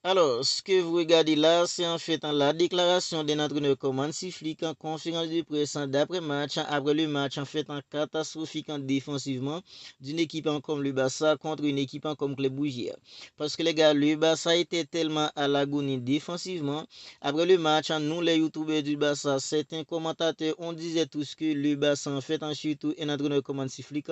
Alors, ce que vous regardez là, c'est en fait la déclaration d'un entraîneur comme Hansi Flick en conférence de presse d'après-match, après le match en fait en catastrophique défensivement d'une équipe comme le Barça contre une équipe comme Club Brugge. Parce que les gars, le Barça était tellement à l'agonie défensivement. Après le match, nous les youtubeurs du Barça, certains commentateurs, on disait tous que le Barça en fait, surtout un entraîneur comme Hansi Flick,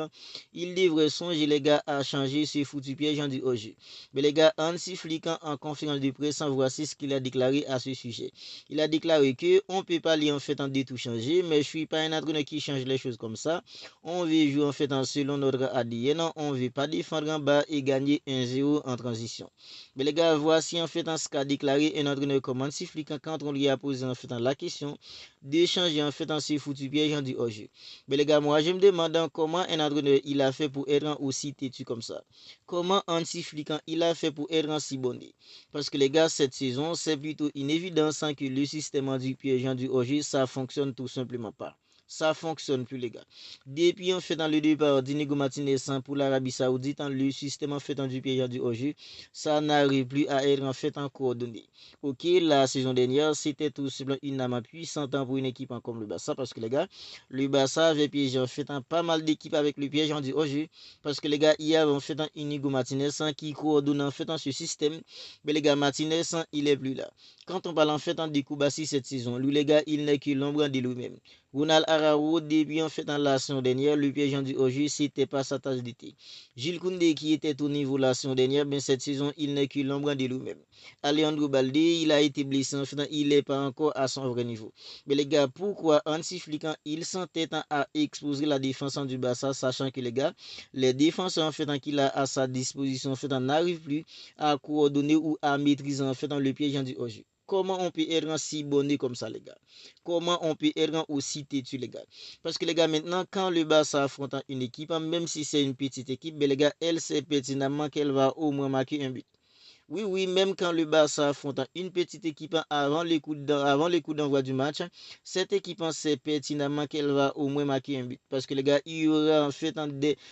il devrait songer les gars à changer ce foutu piège en du jeu. Mais les gars, Hansi Flick en conférence de presse, voici ce qu'il a déclaré à ce sujet. Il a déclaré que on peut pas aller en fait en tout changer, mais je suis pas un entraîneur qui change les choses comme ça. On veut jouer en fait selon notre ADN, on veut pas défendre en bas et gagner 1-0 en transition. Mais les gars, voici en fait ce qu'a déclaré un entraîneur comme Hansi Flick quand on lui a posé en fait la question d'échanger en fait ce foutu piège en du jeu. Mais les gars, moi je me demande comment un entraîneur il a fait pour être aussi têtu comme ça. Comment Hansi Flick il a fait pour être si bon? Parce que les gars, cette saison, c'est plutôt une évidence que le système du piège du OG, ça fonctionne tout simplement pas. Ça fonctionne plus les gars. Depuis en fait dans le départ d'Inigo Martinez pour l'Arabie Saoudite, le système en fait du piège du OG, ça n'arrive plus à être en fait en coordonné. Ok, la saison dernière, c'était tout simplement une âme puissante pour une équipe comme le Barça parce que les gars, le Barça avait piégé en fait pas mal d'équipes avec le piège du OG parce que les gars, il y avait en fait un Inigo Martinez qui coordonne en fait ce système. Mais les gars, Martinez, il est plus là. Quand on parle en fait de Koubassi cette saison, lui les gars, il n'est que l'ombre de lui-même. Ronald Araujo, début en fait dans la saison dernière, le piège du OG, c'était pas sa tasse d'été. Gilles Koundé qui était au niveau la saison dernière, mais cette saison, il n'est que l'ombre de lui-même. Alejandro Balde, il a été blessé en fait, il n'est pas encore à son vrai niveau. Mais les gars, pourquoi Hansi Flick, il s'entête à exposer la défense du Barça, sachant que les gars, les défenseurs en fait qu'il a à sa disposition en fait n'arrivent plus à coordonner ou à maîtriser en fait le piège du jeu. Comment on peut être si bonné comme ça, les gars? Comment on peut être aussi têtu, les gars? Parce que les gars, maintenant, quand le Barça affronte une équipe, même si c'est une petite équipe, mais les gars, elle sait pertinemment qu'elle va au moins marquer un but. Oui, oui, même quand le Barça affronte une petite équipe avant les coups d'envoi du match, cette équipe sait pertinemment qu'elle va au moins marquer un but. Parce que les gars, il y aura en fait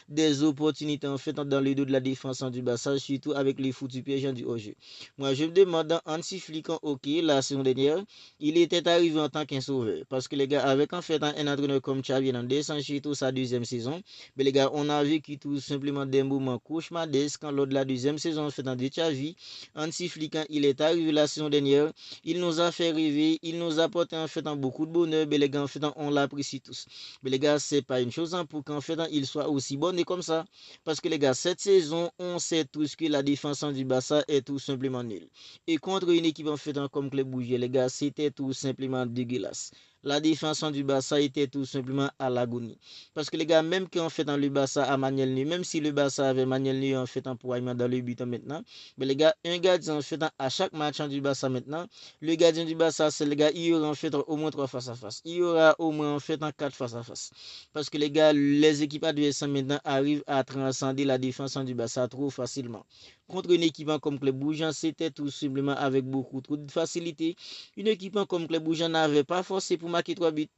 des opportunités en fait dans le dos de la défense du Barça, surtout avec les foutus pièges du hors-jeu. Moi, je me demande, Hansi Flick, ok, la saison dernière, il était arrivé en tant qu'un sauveur. Parce que les gars, avec en fait un entraîneur comme Xavi Hernandez, surtout sa deuxième saison, mais les gars, on a vécu tout simplement des moments cauchemardesques lors de la deuxième saison en fait de Xavi. Hansi Flick, il est arrivé la saison dernière, il nous a fait rêver, il nous a apporté en fait beaucoup de bonheur, mais les gars, en fait, on l'apprécie tous. Mais les gars, c'est pas une chose pour qu'en fait, il soit aussi bon et comme ça. Parce que les gars, cette saison, on sait tous que la défense du Barça est tout simplement nulle. Et contre une équipe en fait comme Club Brugge, les gars, c'était tout simplement dégueulasse. La défense du Barça était tout simplement à l'agonie. Parce que les gars, même qu'en fait dans le Barça à Manuel même si le Barça avait Manuel en fait en poignant dans le but maintenant, mais les gars, un gardien en fait à chaque match du Barça maintenant, le gardien du Barça, c'est le gars, il y aura en fait au moins 3 face à face. Il y aura au moins en fait 4 face à face. Parce que les gars, les équipes adverses maintenant arrivent à transcender la défense du Barça trop facilement. Contre une équipe comme Club Brugge, c'était tout simplement avec beaucoup trop de facilité. Une équipe comme Club Brugge n'avait pas forcé pour marquer 3 buts.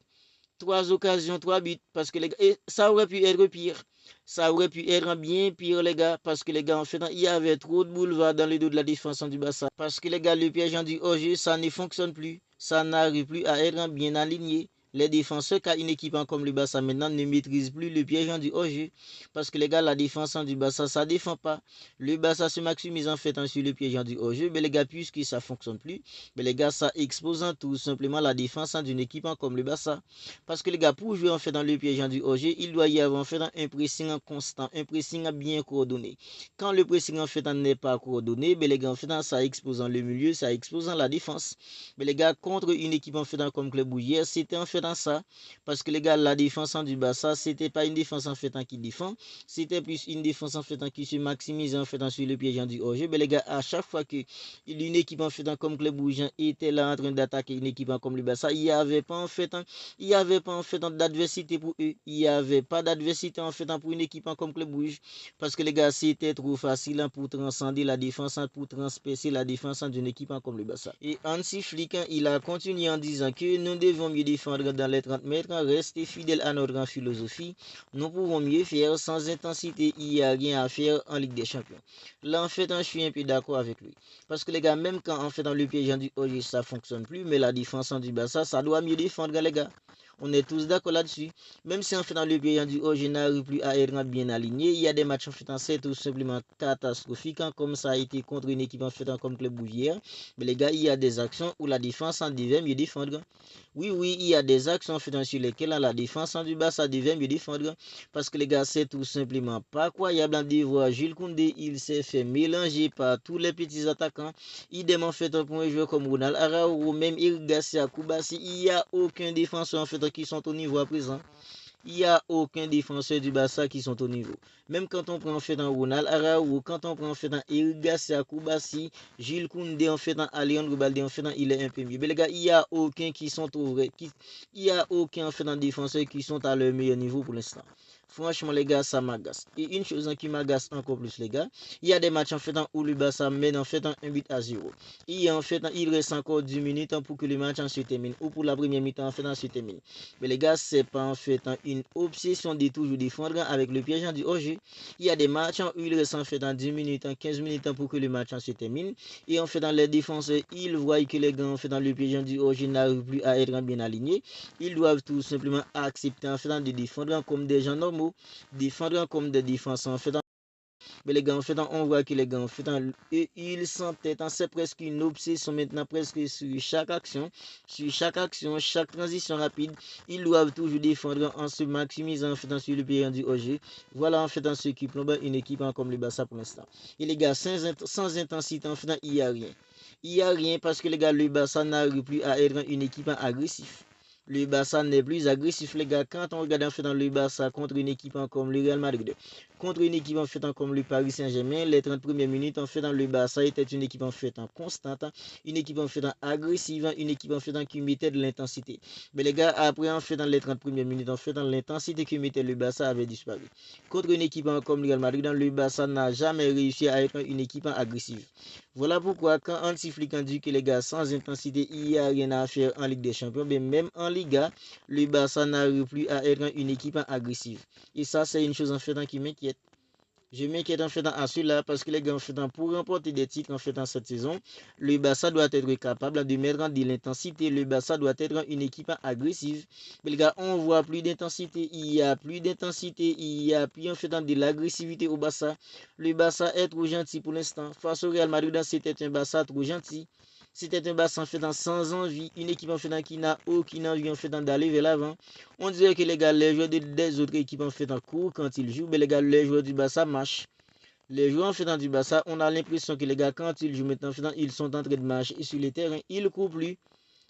3 occasions, 3 buts. Parce que les gars, et ça aurait pu être pire. Ça aurait pu être bien pire, les gars. Parce que les gars, en fait, il y avait trop de boulevards dans le dos de la défense du Barça. Parce que les gars, le piège du hors-jeu, ça ne fonctionne plus. Ça n'arrive plus à être bien aligné. Les défenseurs, car une équipe comme le Barça maintenant ne maîtrise plus le piège du hors-jeu. Parce que les gars, la défense du Barça, ça ne défend pas. Le Barça se maximise en fait sur le piège du hors-jeu. Mais les gars, puisque ça ne fonctionne plus, mais les gars, ça expose tout simplement la défense d'une équipe comme le Barça. Parce que les gars, pour jouer en fait dans le piège du hors-jeu, il doit y avoir en fait un pressing constant, un pressing bien coordonné. Quand le pressing en fait n'est pas coordonné, ben les gars, en fait, ça expose le milieu, ça expose la défense. Mais les gars, contre une équipe en fait comme Club Brugge, c'était en fait dans ça. Parce que les gars, la défense du Barça, c'était pas une défense en fait qui défend, c'était plus une défense en fait qui se maximise en fait sur le piège du hors-jeu. Mais les gars, à chaque fois que une équipe en fait comme Club Brugge était là en train d'attaquer une équipe comme le Barça, il n'y avait pas en fait il n'y avait pas en fait d'adversité pour eux. Il n'y avait pas d'adversité en fait pour une équipe comme Club Brugge. Parce que les gars, c'était trop facile pour transcender la défense, pour transpercer la défense d'une équipe comme le Barça. Et Hansi Flick, il a continué en disant que nous devons mieux défendre dans les 30 mètres, rester fidèle à notre grande philosophie. Nous pouvons mieux faire sans intensité, il n'y a rien à faire en Ligue des Champions. Là, en fait, je suis un peu d'accord avec lui. Parce que les gars, même quand en fait dans le piège du OG, ça fonctionne plus, mais la défense du Barça, ça doit mieux défendre, les gars. On est tous d'accord là-dessus. Même si en fait dans le pays du OG n'arrive plus à être bien aligné, il y a des matchs en fait c'est tout simplement catastrophique, comme ça a été contre une équipe en fait comme Club Bouvière. Mais les gars, il y a des actions où la défense en devait mieux défendre. Oui, il y a des actions en fait sur lesquelles la défense du Barça devait mieux défendre. Parce que les gars, c'est tout simplement pas croyable de voir Jules Koundé, il s'est fait mélanger par tous les petits attaquants. Idem en fait pour un joueur comme Ronald Araujo ou même Eric Garcia Koubassi, il n'y a aucun défenseur en fait qui sont au niveau à présent. Il n'y a aucun défenseur du Barça qui sont au niveau. Même quand on prend en fait un Ronald Araujo, quand on prend en fait un Eric Garcia Koubassi, Jules Koundé en fait un Alejandro Balde en fait un, il est un peu mieux. Mais les gars, il n'y a aucun qui sont au vrai, il n'y a aucun en fait un défenseur qui sont à leur meilleur niveau pour l'instant. Franchement, les gars, ça m'agace. Et une chose qui m'agace encore plus, les gars, il y a des matchs en fait où le Barça mène en fait un but à 0. Et en fait, il reste encore 10 minutes pour que le match se termine, ou pour la première mi-temps en fait se termine. Mais les gars, c'est pas en fait une obsession de toujours défendre avec le piège du hors-jeu. Il y a des matchs où il reste en fait 10 minutes, 15 minutes pour que le match se termine. Et en fait, dans les défenseurs, ils voient que les gars en fait dans le piège du hors-jeu n'arrivent plus à être bien alignés. Ils doivent tout simplement accepter en fait de défendre comme des gens normaux, défendre comme des défenseurs en fait. Mais les gars, en fait, on voit que les gars, en fait, ils sont tête, c'est presque une obsession maintenant, presque sur chaque action, chaque transition rapide, ils doivent toujours défendre en se maximisant en fait sur le période du OG. Voilà en fait ce qui plombe une équipe comme le Barça pour l'instant. Et les gars, sans intensité, en fait, il n'y a rien. Il n'y a rien parce que les gars, le Barça n'arrive plus à être une équipe agressive. Le Barça n'est plus agressif, les gars. Quand on regarde en fait dans le Barça contre une équipe comme le Real Madrid, contre une équipe en fait comme le Paris Saint-Germain, les 30 premières minutes en fait dans le Barça était une équipe en fait constante, une équipe en fait agressive, une équipe en fait qui mettait de l'intensité. Mais les gars, après en fait dans les 30 premières minutes en fait dans l'intensité que mettait le Barça avait disparu. Contre une équipe comme le Real Madrid, le Barça n'a jamais réussi à être une équipe agressive. Voilà pourquoi quand Hansi Flick a dit que les gars sans intensité, il n'y a rien à faire en Ligue des Champions, mais même en Liga, le Barça n'arrive plus à être une équipe agressive. Et ça, c'est une chose en fait qui m'inquiète. Je m'inquiète en fait à cela parce que les gars en fait pour remporter des titres en fait en cette saison, le Barça doit être capable de mettre de l'intensité. Le Barça doit être une équipe agressive. Mais les gars, on voit plus d'intensité. Il y a plus d'intensité. Il y a plus en fait de l'agressivité au Barça. Le Barça est trop gentil pour l'instant. Face au Real Madrid, c'était un Barça trop gentil. C'était un Barça en fait sans envie, une équipe en fait qui n'a aucune envie en fait d'aller vers l'avant. On dirait que les gars, les joueurs des autres équipes en fait en cours quand ils jouent, mais les gars, les joueurs du Barça marchent. Les joueurs en fait du Barça, on a l'impression que les gars, quand ils jouent maintenant, ils sont en train de marcher sur les terrains, ils ne courent plus.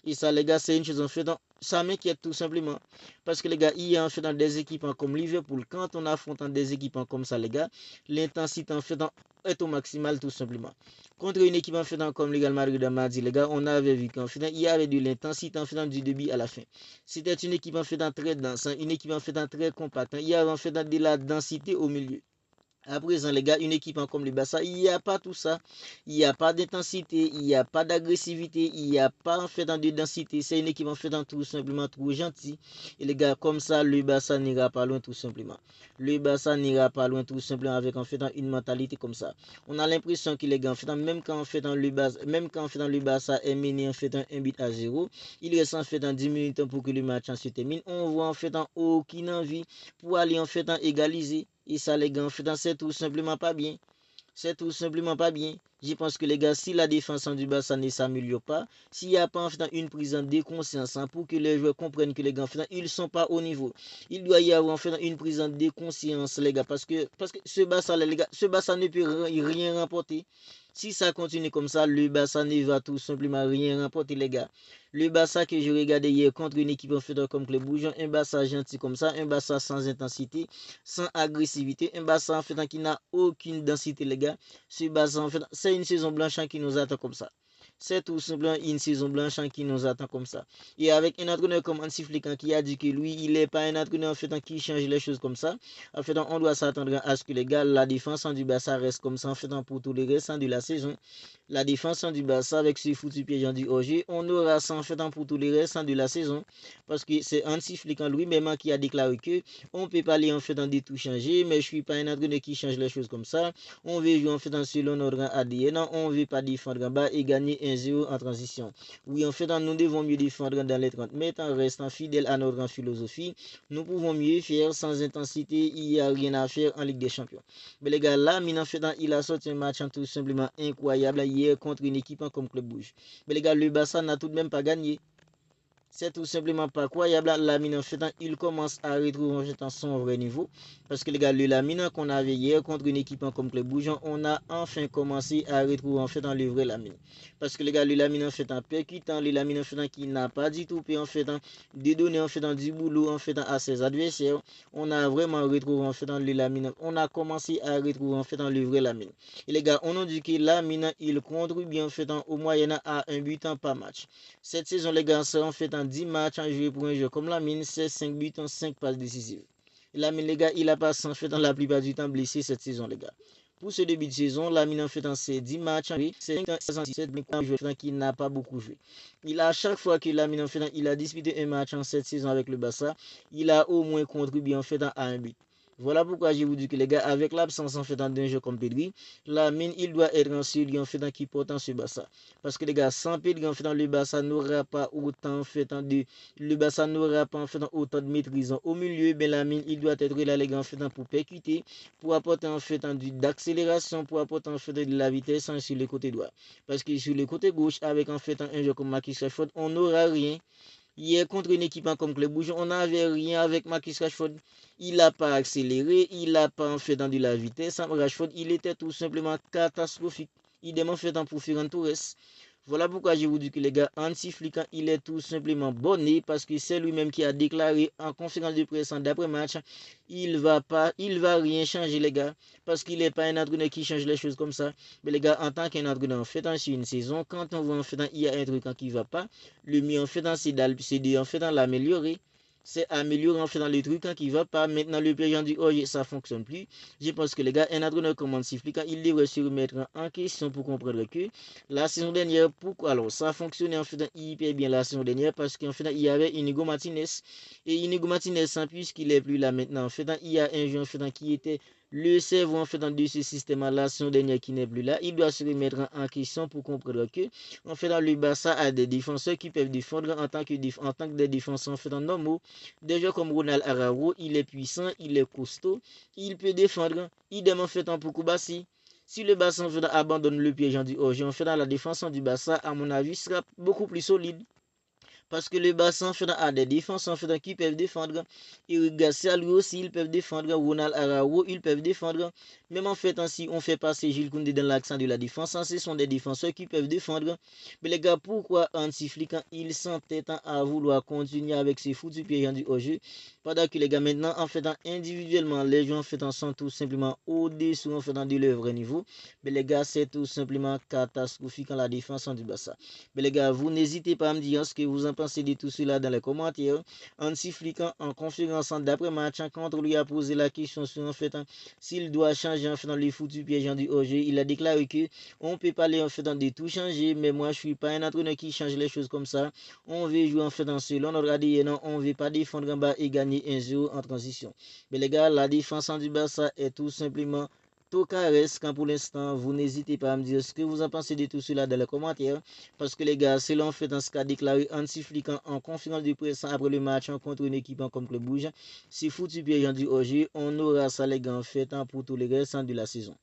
Et ça, les gars, c'est une chose en fait, ça m'inquiète tout simplement. Parce que les gars, il y a en fait dans des équipes comme Liverpool, quand on affronte des équipes comme ça, les gars, l'intensité en fait est au maximal tout simplement. Contre une équipe en fait comme le Real Madrid de mardi, les gars, on avait vu qu'en fait, il y avait de l'intensité en fait du début à la fin. C'était une équipe en fait très dense, une équipe en fait très compacte. Il y avait en fait de la densité au milieu. À présent, les gars, une équipe comme le Barça, il n'y a pas tout ça. Il n'y a pas d'intensité, il n'y a pas d'agressivité, il n'y a pas en fait de densité. C'est une équipe en fait tout simplement trop gentille. Et les gars, comme ça, le Barça n'ira pas loin tout simplement. Le Barça n'ira pas loin tout simplement avec en fait une mentalité comme ça. On a l'impression que les gars, en fait, même quand le Barça est mené en fait un but à 0, il reste en fait 10 minutes pour que le match se termine. On voit en fait aucune envie pour aller en fait égaliser. Et ça, les gars, en fait, c'est tout simplement pas bien. C'est tout simplement pas bien. Je pense que les gars, si la défense du Barça ne s'améliore pas, s'il n'y a pas en fait une prise de conscience pour que les joueurs comprennent que les gars, en fait, ils ne sont pas au niveau. Il doit y avoir en fait une prise de conscience, les gars, parce que ce Barça, les gars, ce Barça ne peut rien remporter. Si ça continue comme ça, le Barça ne va tout simplement rien remporter, les gars. Le Barça que je regardais hier contre une équipe en fait comme Club Bouillon, un Barça gentil comme ça, un Barça sans intensité, sans agressivité, un Barça en fait qui n'a aucune densité, les gars. Ce Barça en fait, c'est une saison blanche qui nous attend comme ça. C'est tout simplement une saison blanche qui nous attend comme ça. Et avec un entraîneur comme Hansi Flick qui a dit que lui, il n'est pas un entraîneur en fait qui change les choses comme ça. En fait, on doit s'attendre à ce que les gars, la défense du Barça reste comme ça en fait pour tous les restants de la saison. La défense du Barça avec ce foutu piège du OG, on aura ça en fait pour tous les restants de la saison. Parce que c'est Hansi Flick lui-même qui a déclaré que on peut pas aller en fait de tout changer, mais je suis pas un entraîneur qui change les choses comme ça. On veut jouer en fait selon notre ADN, on veut pas défendre en bas et gagner 1-0 en transition. Oui, en fait, nous devons mieux défendre dans les 30 mètres en restant fidèles à notre philosophie. Nous pouvons mieux faire sans intensité, il n'y a rien à faire en Ligue des Champions. Mais les gars, là, en fait, il a sorti un match tout simplement incroyable hier contre une équipe comme Club Brugge. Mais les gars, le Barça n'a tout de même pas gagné. C'est tout simplement pas croyable. Lamine, en fait, il commence à retrouver en fait, son vrai niveau. Parce que les gars, le Lamine qu'on avait hier contre une équipe comme Club Brugge, on a enfin commencé à retrouver en fait dans le vrai Lamine. Parce que les gars, le Lamine en fait en percutant, le Lamine en fait qui n'a pas du tout pu en fait de donner en fait du boulot en fait à ses adversaires. On a vraiment retrouvé en fait dans le Lamine. On a commencé à retrouver en fait dans le vrai Lamine. Et les gars, on a dit que Lamine, il contribue en fait au moyen à un but par match. Cette saison, les gars, c'est en fait en 10 matchs en joué pour un jeu comme Lamine, c'est 5 buts en 5 passes décisives. Lamine, les gars, il a pas en fait dans la plupart du temps blessé cette saison, les gars. Pour ce début de saison, Lamine en fait en ces 10 matchs, c'est 17 joueurs qui n'a pas beaucoup joué. Il a à chaque fois que Lamine en fait, il a disputé un match en cette saison avec le Barça, il a au moins contribué en fait à un but. Voilà pourquoi je vous dis que les gars, avec l'absence en fait d'un jeu comme Pedri, Lamine, il doit être un celui en fait qui porte en ce Barça. Parce que les gars, sans Pedri en fait, le Barça n'aura pas autant fait le Barça n'aura pas en fait autant de maîtrise. Au milieu, ben Lamine, il doit être là les gars en fait pour percuter, pour apporter en fait d'accélération, pour apporter en fait de la vitesse sur le côté droit. Parce que sur le côté gauche, avec en fait un jeu comme Marcus Rashford, on n'aura rien. Hier, contre une équipe comme Club Brugge, on n'avait rien avec Marcus Rashford. Il n'a pas accéléré, il n'a pas en fait dans de la vitesse. Rashford, il était tout simplement catastrophique. Il demande fait pour Ferran Torres. Voilà pourquoi je vous dis que les gars, Hansi Flick, il est tout simplement bonné parce que c'est lui-même qui a déclaré en conférence de presse d'après-match, il va rien changer les gars, parce qu'il n'est pas un entraîneur qui change les choses comme ça. Mais les gars, en tant qu'un entraîneur, en fait, sur une saison, quand on voit en fait, il y a un truc qui ne va pas, le mieux en fait, c'est de en fait, l'améliorer. C'est améliorer en fait dans le truc qui va pas. Maintenant, le payant dit, oh, ça fonctionne plus. Je pense que les gars, un entraîneur comme Hansi Flick, il devrait se remettre en question pour comprendre que la saison dernière, pourquoi alors ça fonctionnait en fait hyper bien la saison dernière parce qu'en fait il y avait Inigo Martinez et Inigo Martinez puisqu'il est plus là maintenant en fait il y a un joueur en fait qui était le cerveau en fait de ce système la saison dernière qui n'est plus là, il doit se remettre en question pour comprendre que en fait le Barça a des défenseurs qui peuvent défendre en tant que des défenseurs en fait normaux. Des joueurs comme Ronald Araujo, il est puissant, il est costaud, il peut défendre, idem en fait pour Koubassi. Si le Barça en fait, abandonne le piège du hors-jeu, en fait, la défense du Barça, à mon avis, sera beaucoup plus solide. Parce que le Barça en fait, a des défenses en fait, qui peuvent défendre. Eric Garcia, lui aussi, ils peuvent défendre. Ronald Araujo, ils peuvent défendre. Même en fait, si on fait passer Jules Koundé dans l'accent de la défense, ce sont des défenseurs qui peuvent défendre. Mais les gars, pourquoi Hansi Flick, il s'entête à vouloir continuer avec ces foutus pièges du hors-jeu? Pendant que les gars, maintenant, en fait, individuellement, les gens en fait, sont tout simplement au-dessous en fait, de leur vrai niveau. Mais les gars, c'est tout simplement catastrophique en la défense du Barça. Mais les gars, vous n'hésitez pas à me dire ce que vous en pensez de tout cela dans les commentaires. Hansi Flick en conférence d'après-match, quand on lui a posé la question sur en fait s'il doit changer en fait dans les foutus pièges du OG, il a déclaré que on peut parler en fait dans des tout changer, mais moi je suis pas un entraîneur qui change les choses comme ça. On veut jouer en fait dans selon notre ADN, on veut pas défendre en bas et gagner 1-0 en transition. Mais les gars, la défense du Barça est tout simplement Tocares, quand pour l'instant, vous n'hésitez pas à me dire ce que vous en pensez de tout cela dans les commentaires. Parce que les gars, c'est l'en fait dans ce qu'a déclaré Hansi Flick en conférence de presse après le match contre une équipe comme Club Brugge. C'est foutu bien du OG. On aura ça les gars en fait pour tous les restants de la saison.